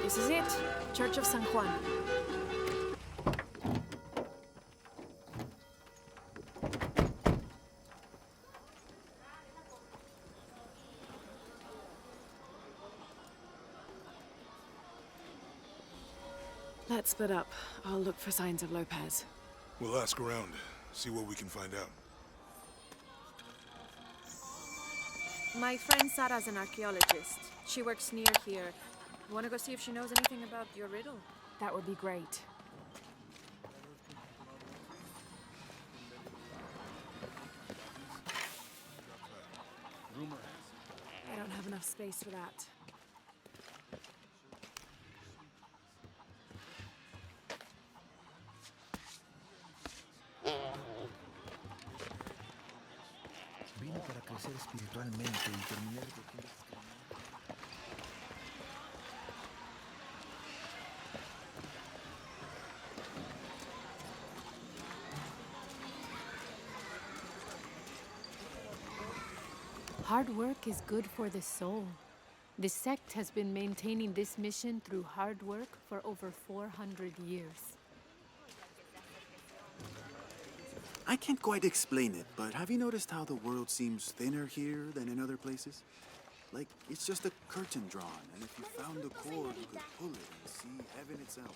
This is it. Church of San Juan. Let's split up. I'll look for signs of Lopez. We'll ask around, see what we can find out. My friend Sarah's an archaeologist. She works near here. Want to go see if she knows anything about your riddle? That would be great. I don't have enough space for that. Vine para crecer espiritualmente y terminar de... Hard work is good for the soul. The sect has been maintaining this mission through hard work for over 400 years. I can't quite explain it, but have you noticed how the world seems thinner here than in other places? Like, it's just a curtain drawn, and if you found the cord, you could pull it and see heaven itself.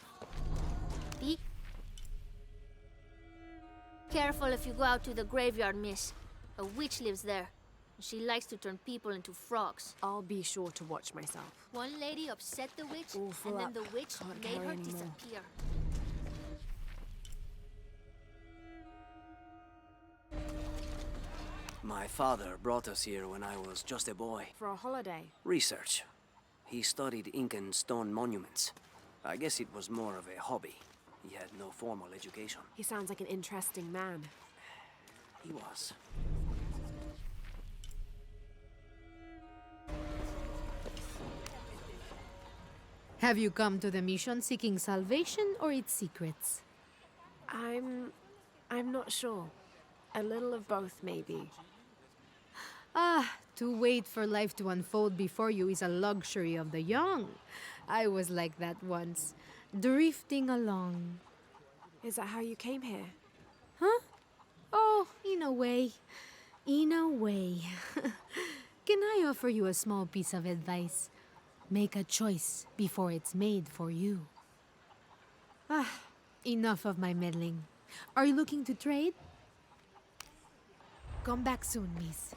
Be careful if you go out to the graveyard, miss. A witch lives there. She likes to turn people into frogs. I'll be sure to watch myself. One lady upset the witch, Ooh, and then the witch Can't made carry her anymore. disappear. My father brought us here when I was just a boy. For a holiday. Research. He studied Incan stone monuments. I guess it was more of a hobby. He had no formal education. He sounds like an interesting man. He was. Have you come to the mission seeking salvation or its secrets? I'm not sure. A little of both, maybe. Ah, to wait for life to unfold before you is a luxury of the young. I was like that once, drifting along. Is that how you came here? Huh? Oh, in a way. In a way. Can I offer you a small piece of advice? Make a choice before it's made for you. Ah, enough of my meddling. Are you looking to trade? Come back soon, miss.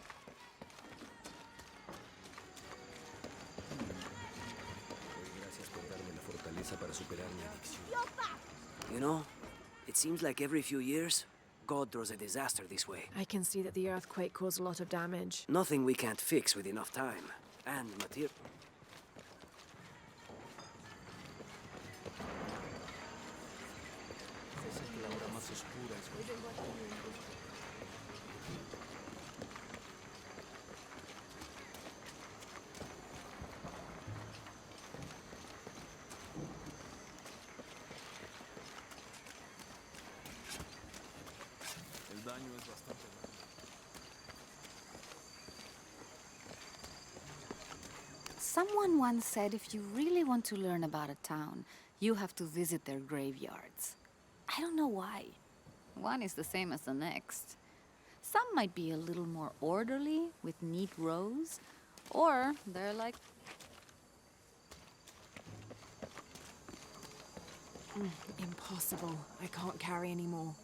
You know, it seems like every few years, God throws a disaster this way. I can see that the earthquake caused a lot of damage. Nothing we can't fix with enough time. And material. Someone once said if you really want to learn about a town, you have to visit their graveyards. I don't know why. One is the same as the next. Some might be a little more orderly, with neat rows, or they're like... Impossible. I can't carry anymore.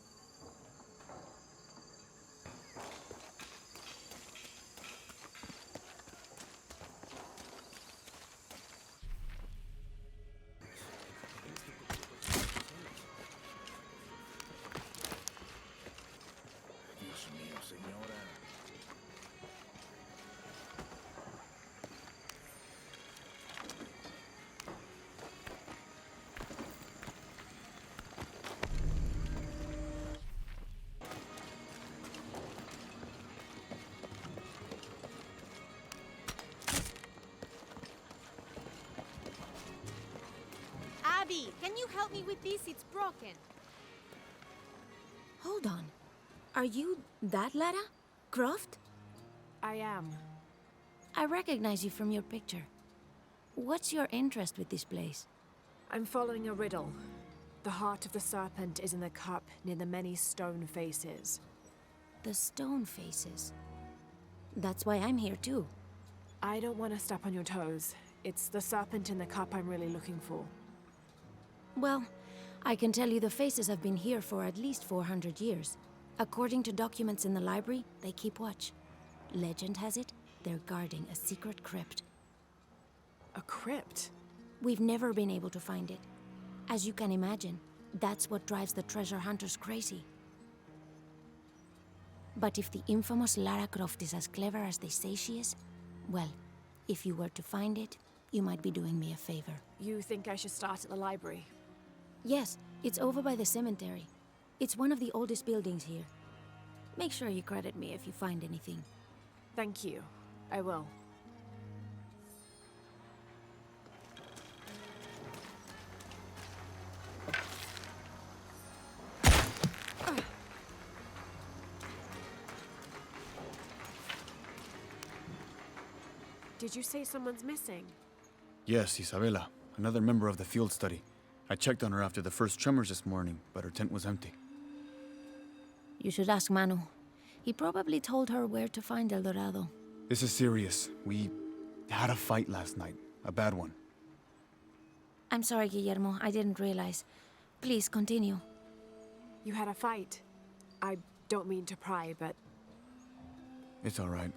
Abby, can you help me with this? It's broken. Hold on. Are you that Lara? Croft? I am. I recognize you from your picture. What's your interest with this place? I'm following a riddle. The heart of the serpent is in the cup near the many stone faces. The stone faces. That's why I'm here too. I don't want to step on your toes. It's the serpent in the cup I'm really looking for. Well, I can tell you the faces have been here for at least 400 years. According to documents in the library, they keep watch. Legend has it, they're guarding a secret crypt. A crypt? We've never been able to find it. As you can imagine, that's what drives the treasure hunters crazy. But if the infamous Lara Croft is as clever as they say she is, well, if you were to find it, you might be doing me a favor. You think I should start at the library? Yes, it's over by the cemetery. It's one of the oldest buildings here. Make sure you credit me if you find anything. Thank you. I will. Did you say someone's missing? Yes, Isabela, another member of the field study. I checked on her after the first tremors this morning, but her tent was empty. You should ask Manu. He probably told her where to find El Dorado. This is serious. We had a fight last night. A bad one. I'm sorry, Guillermo. I didn't realize. Please, continue. You had a fight. I don't mean to pry, but... It's all right.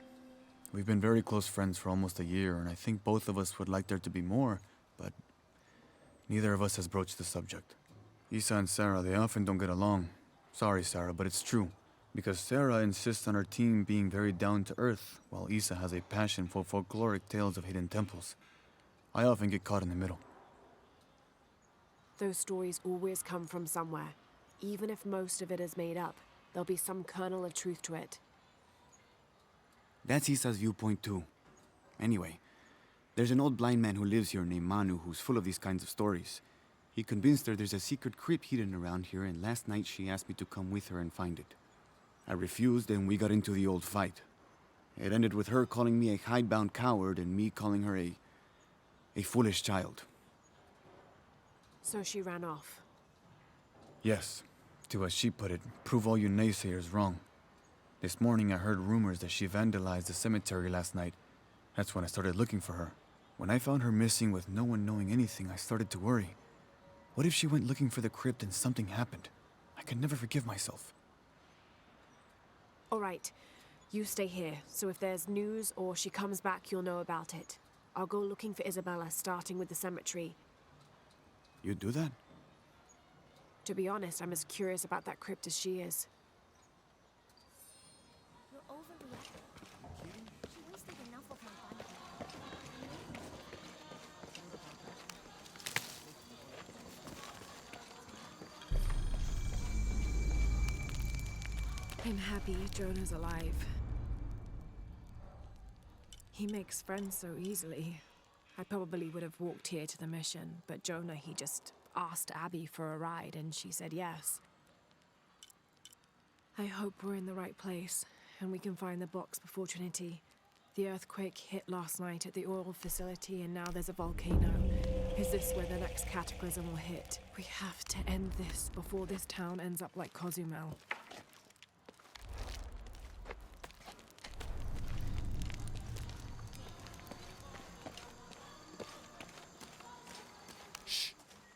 We've been very close friends for almost a year, and I think both of us would like there to be more, but neither of us has broached the subject. Isa and Sarah, they often don't get along. Sorry, Sarah, but it's true. Because Sarah insists on her team being very down-to-earth, while Isa has a passion for folkloric tales of hidden temples. I often get caught in the middle. Those stories always come from somewhere. Even if most of it is made up, there'll be some kernel of truth to it. That's Isa's viewpoint too. Anyway, there's an old blind man who lives here named Manu who's full of these kinds of stories. He convinced her there's a secret crypt hidden around here, and last night she asked me to come with her and find it. I refused, and we got into the old fight. It ended with her calling me a hidebound coward and me calling her a foolish child. So she ran off. Yes, to as she put it, prove all you naysayers wrong. This morning I heard rumors that she vandalized the cemetery last night. That's when I started looking for her. When I found her missing with no one knowing anything, I started to worry. What if she went looking for the crypt and something happened? I could never forgive myself. All right. You stay here, so if there's news or she comes back, you'll know about it. I'll go looking for Isabella, starting with the cemetery. You'd do that? To be honest, I'm as curious about that crypt as she is. You're overreacting. She wasted enough of my time. I'm happy Jonah's alive. He makes friends so easily. I probably would have walked here to the mission, but Jonah, he just asked Abby for a ride and she said yes. I hope we're in the right place and we can find the box before Trinity. The earthquake hit last night at the oil facility and now there's a volcano. Is this where the next cataclysm will hit? We have to end this before this town ends up like Cozumel.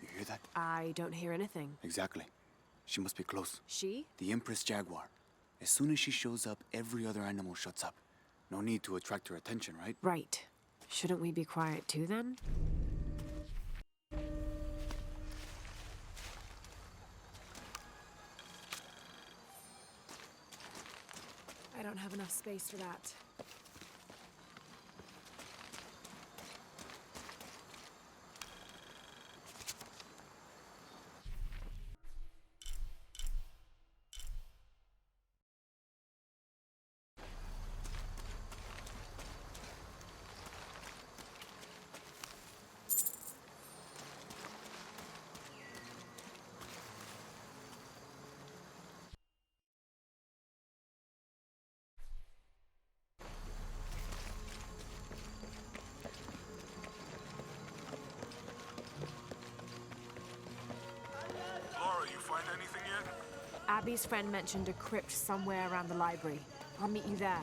You hear that? I don't hear anything. Exactly. She must be close. She? The Empress Jaguar. As soon as she shows up, every other animal shuts up. No need to attract her attention, right? Right. Shouldn't we be quiet too then? I don't have enough space for that. Abby's friend mentioned a crypt somewhere around the library. I'll meet you there.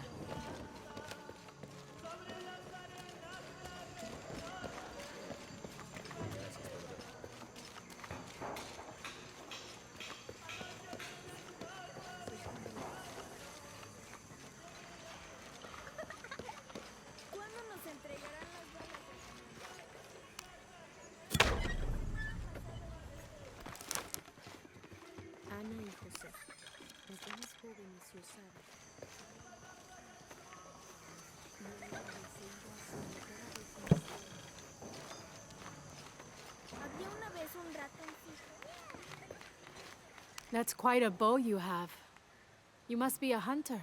That's quite a bow you have. You must be a hunter.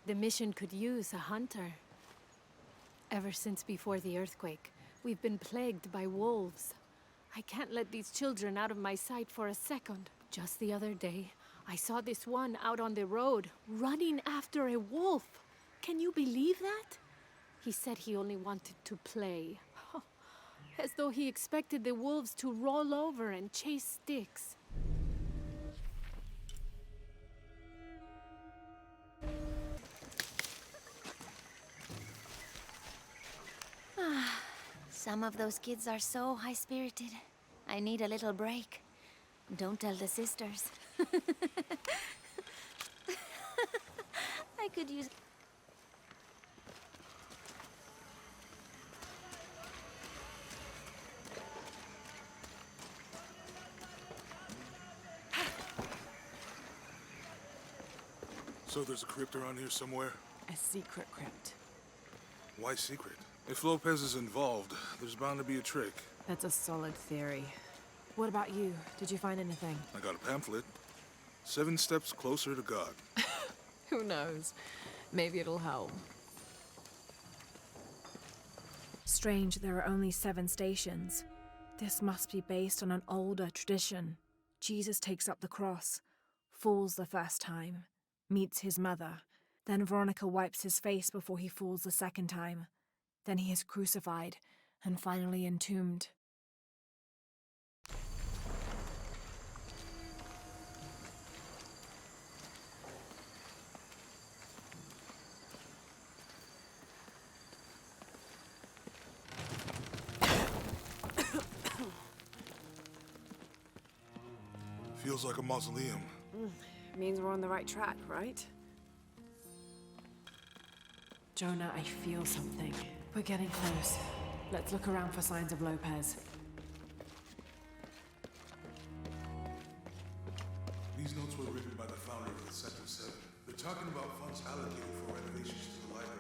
The mission could use a hunter. Ever since before the earthquake, we've been plagued by wolves. I can't let these children out of my sight for a second. Just the other day, I saw this one out on the road, running after a wolf. Can you believe that? He said he only wanted to play. As though he expected the wolves to roll over and chase sticks. Some of those kids are so high-spirited. I need a little break. Don't tell the sisters. I could use... So there's a crypt around here somewhere? A secret crypt. Why secret? If Lopez is involved, there's bound to be a trick. That's a solid theory. What about you? Did you find anything? I got a pamphlet. 7 steps closer to God. Who knows? Maybe it'll help. Strange there are only 7 stations. This must be based on an older tradition. Jesus takes up the cross, falls the first time, meets his mother. Then Veronica wipes his face before he falls the second time. Then he is crucified and finally entombed. Feels like a mausoleum. Means we're on the right track, right? Jonah, I feel something. We're getting close. Let's look around for signs of Lopez. These notes were written by the founder of the Sector 7. They're talking about funds allocated for renovations to the library.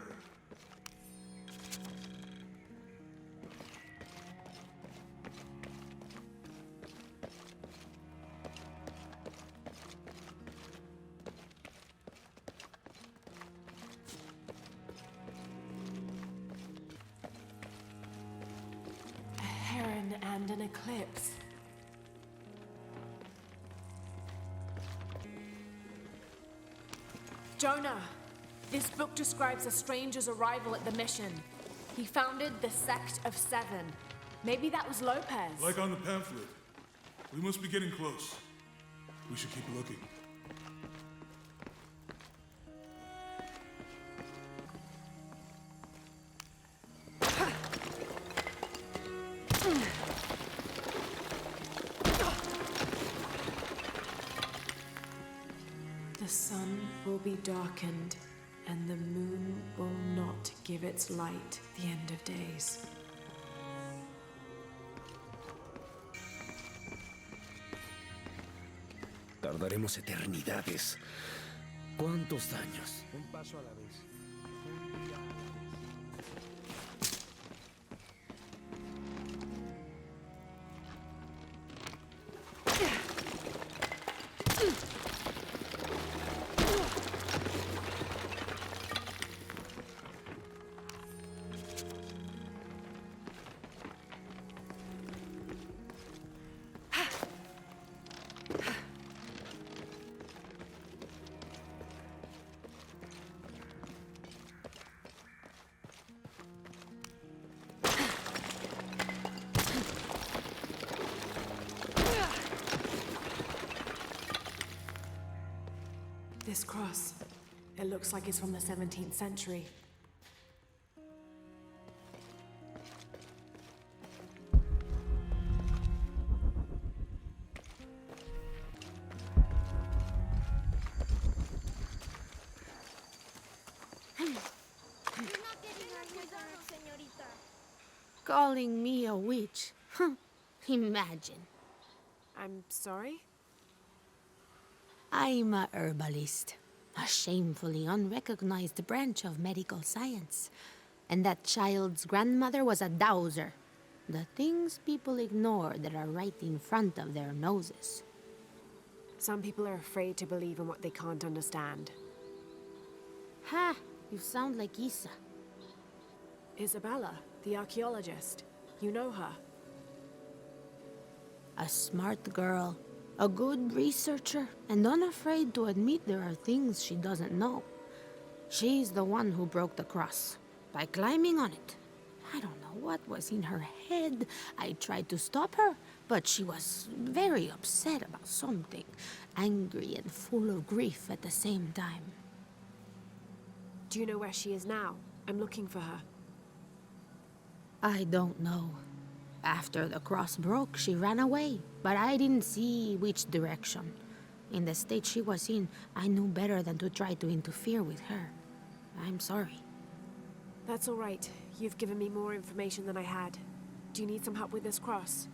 And an eclipse. Jonah, this book describes a stranger's arrival at the mission. He founded the Sect of 7. Maybe that was Lopez. Like on the pamphlet. We must be getting close. We should keep looking. The sun will be darkened, and the moon will not give its light the end of days. Tardaremos eternidades. ¿Cuántos años? Un paso a la vez. This cross, it looks like it's from the 17th century. Calling me a witch? Imagine. I'm sorry? I'm a herbalist, a shamefully unrecognized branch of medical science. And that child's grandmother was a dowser. The things people ignore that are right in front of their noses. Some people are afraid to believe in what they can't understand. Ha! You sound like Isa. Isabella, the archaeologist. You know her. A smart girl, a good researcher, and unafraid to admit there are things she doesn't know. She's the one who broke the cross, by climbing on it. I don't know what was in her head. I tried to stop her, but she was very upset about something, angry and full of grief at the same time. Do you know where she is now? I'm looking for her. I don't know. After the cross broke, she ran away, but I didn't see which direction. In the state she was in, I knew better than to try to interfere with her. I'm sorry. That's all right. You've given me more information than I had. Do you need some help with this cross?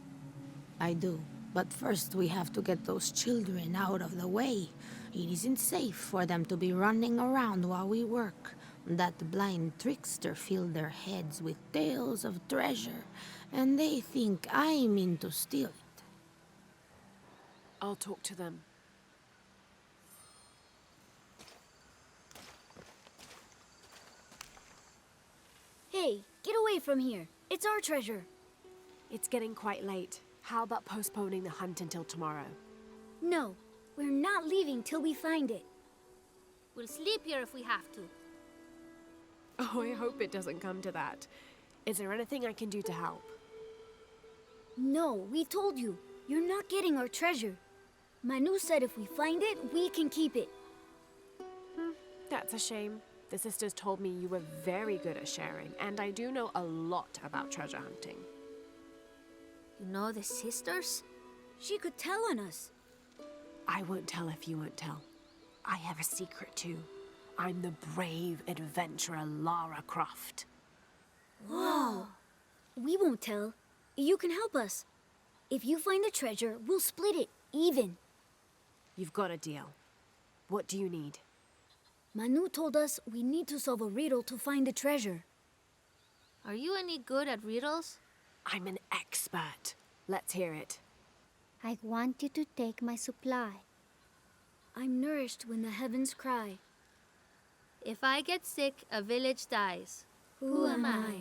I do. But first we have to get those children out of the way. It isn't safe for them to be running around while we work. That blind trickster filled their heads with tales of treasure, and they think I mean to steal it. I'll talk to them. Hey, get away from here. It's our treasure. It's getting quite late. How about postponing the hunt until tomorrow? No, we're not leaving till we find it. We'll sleep here if we have to. Oh, I hope it doesn't come to that. Is there anything I can do to help? No, we told you. You're not getting our treasure. Manu said if we find it, we can keep it. That's a shame. The sisters told me you were very good at sharing, and I do know a lot about treasure hunting. You know the sisters? She could tell on us. I won't tell if you won't tell. I have a secret too. I'm the brave adventurer Lara Croft. Whoa! We won't tell. You can help us. If you find the treasure, we'll split it, even. You've got a deal. What do you need? Manu told us we need to solve a riddle to find the treasure. Are you any good at riddles? I'm an expert. Let's hear it. I want you to take my supply. I'm nourished when the heavens cry. If I get sick, a village dies. Who am I?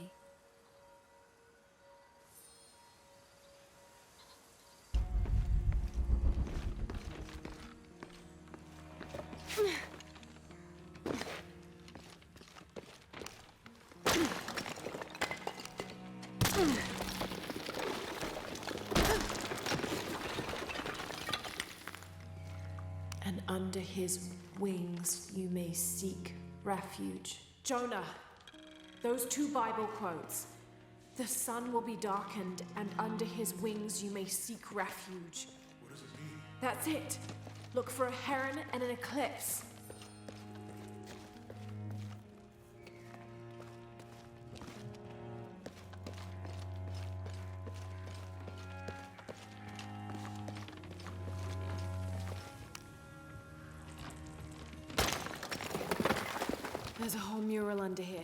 And under his wings you may seek refuge. Jonah, those two Bible quotes. The sun will be darkened, and under his wings you may seek refuge. What does it mean? That's it. Look for a heron and an eclipse. There's a whole mural under here.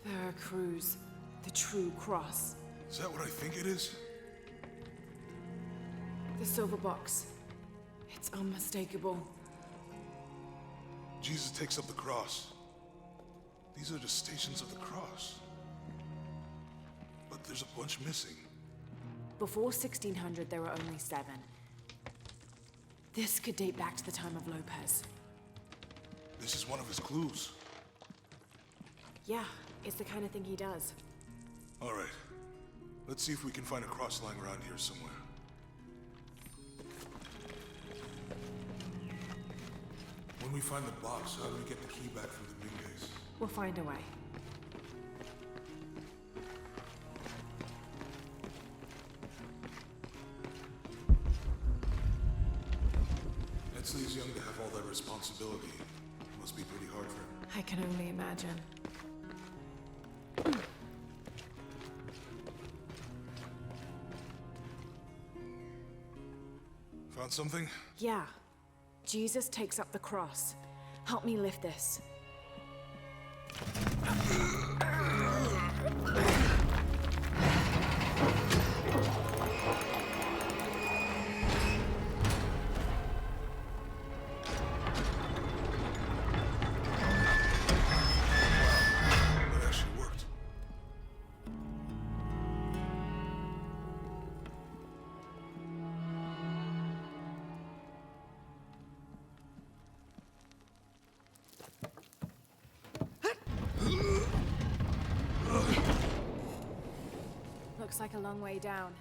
Veracruz, the true cross. Is that what I think it is? The silver box. It's unmistakable. Jesus takes up the cross. These are the stations of the cross. But there's a bunch missing. Before 1600, there were only 7. This could date back to the time of Lopez. This is one of his clues. Yeah, it's the kind of thing he does. All right. Let's see if we can find a cross line around here somewhere. When we find the box, how do we get the key back from the big case? We'll find a way. Etzley's young to have all that responsibility. Must be pretty hard for him. I can only imagine. Found something? Yeah. Jesus takes up the cross. Help me lift this. That actually worked. Looks like a long way down.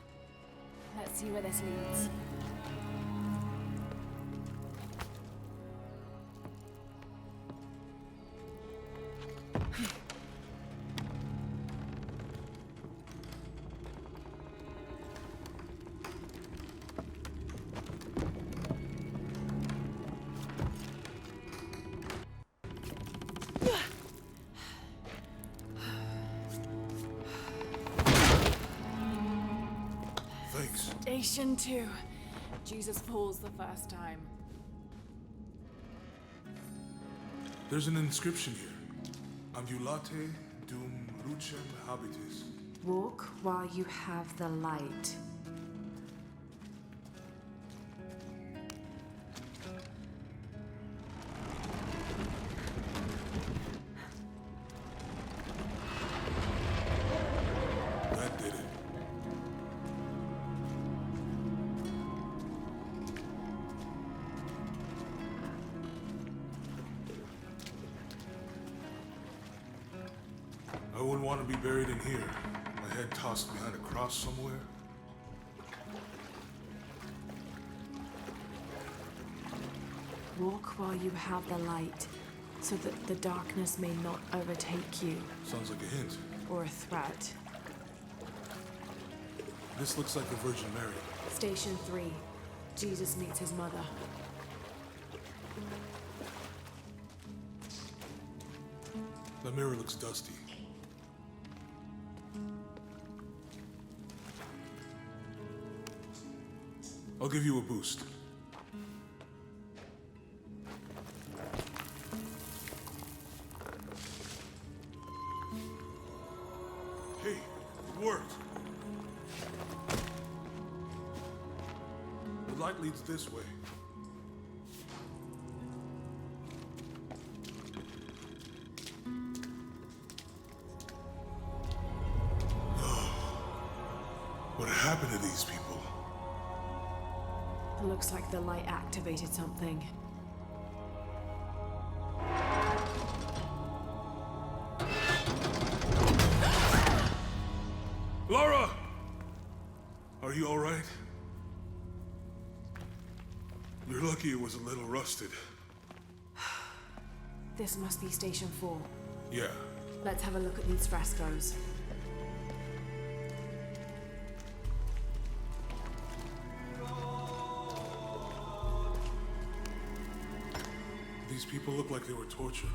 Let's see where this leads. Thanks. Station 2. Jesus falls the first time. There's an inscription here. Ambulate dum lucem habitis. Walk while you have the light. That did it. I wouldn't want to be buried in here. My head tossed behind a cross somewhere. Walk while you have the light, so that the darkness may not overtake you, Sounds like a hint. or a threat. This looks like the Virgin Mary. Station 3. Jesus meets his mother. The mirror looks dusty. I'll give you a boost. Hey, it worked. The light leads this way. What happened to these people? It looks like the light activated something. Laura! Are you all right? You're lucky it was a little rusted. This must be Station 4. Yeah. Let's have a look at these frescoes. These people look like they were tortured.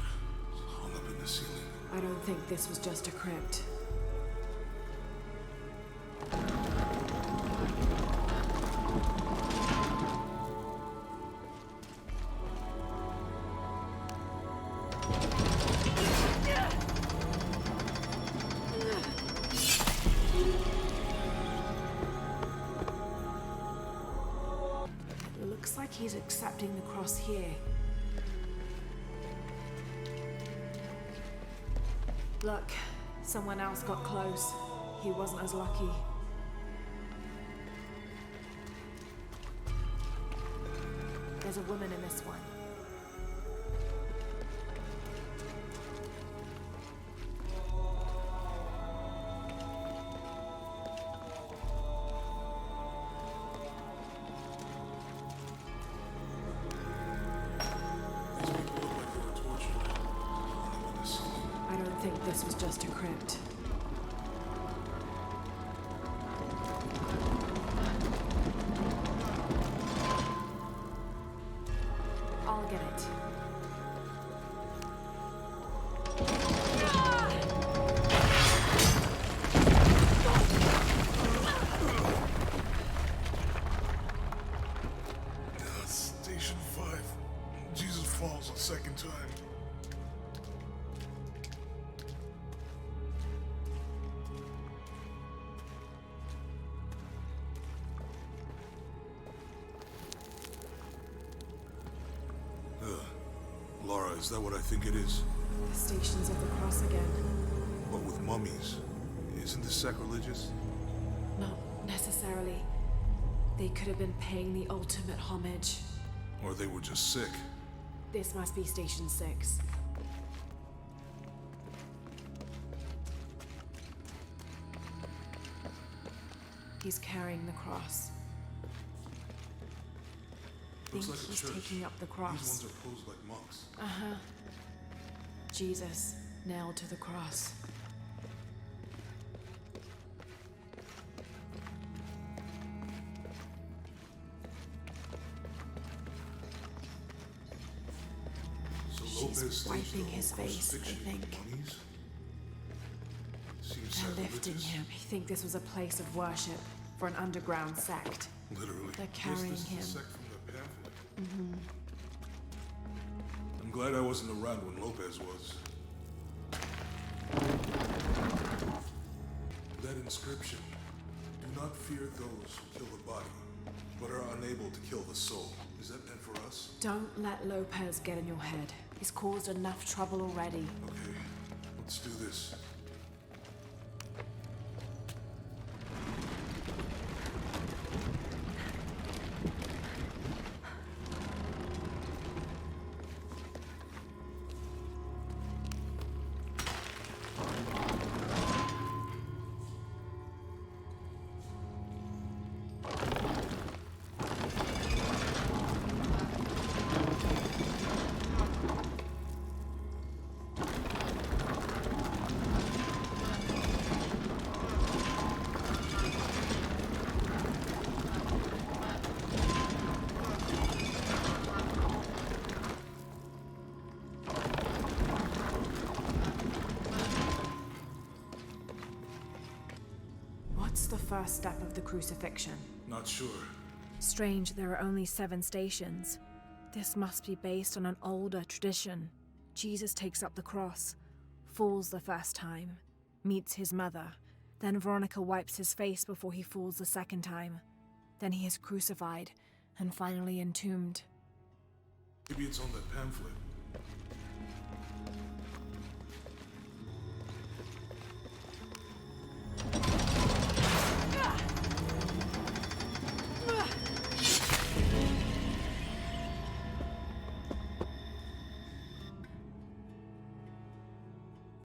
Hung up in the ceiling. I don't think this was just a crypt. It looks like he's accepting the cross here. Look, someone else got close. He wasn't as lucky. There's a woman in this one. These people look like they were tortured. I'm gonna see. I don't think this was just a crypt. I'll get it. Station 5. Jesus falls a second time. Laura, is that what I think it is? The Stations of the Cross again. But with mummies. Isn't this sacrilegious? Not necessarily. They could have been paying the ultimate homage. Or they were just sick. This must be Station 6. He's carrying the cross. Looks Think like a he's church. taking up the cross. These ones are posed like monks. Uh-huh. Jesus, nailed to the cross. So She's Lopez staged wiping the his whole face, I crucifixion with think. mummies? Seems They're lifting sacrilegious. him. I think this was a place of worship for an underground sect. Literally. They're Guess carrying this is him. the sect from the pamphlet. I'm glad I wasn't around when Lopez was. That inscription. Do not fear those who kill the body, but are unable to kill the soul. Is that meant for us? Don't let Lopez get in your head. He's caused enough trouble already. Okay, let's do this. What's the first step of the crucifixion? Not sure. Strange, there are only 7 stations. This must be based on an older tradition. Jesus takes up the cross, falls the first time, meets his mother. Then Veronica wipes his face before he falls the second time. Then he is crucified, and finally entombed. Maybe it's on that pamphlet.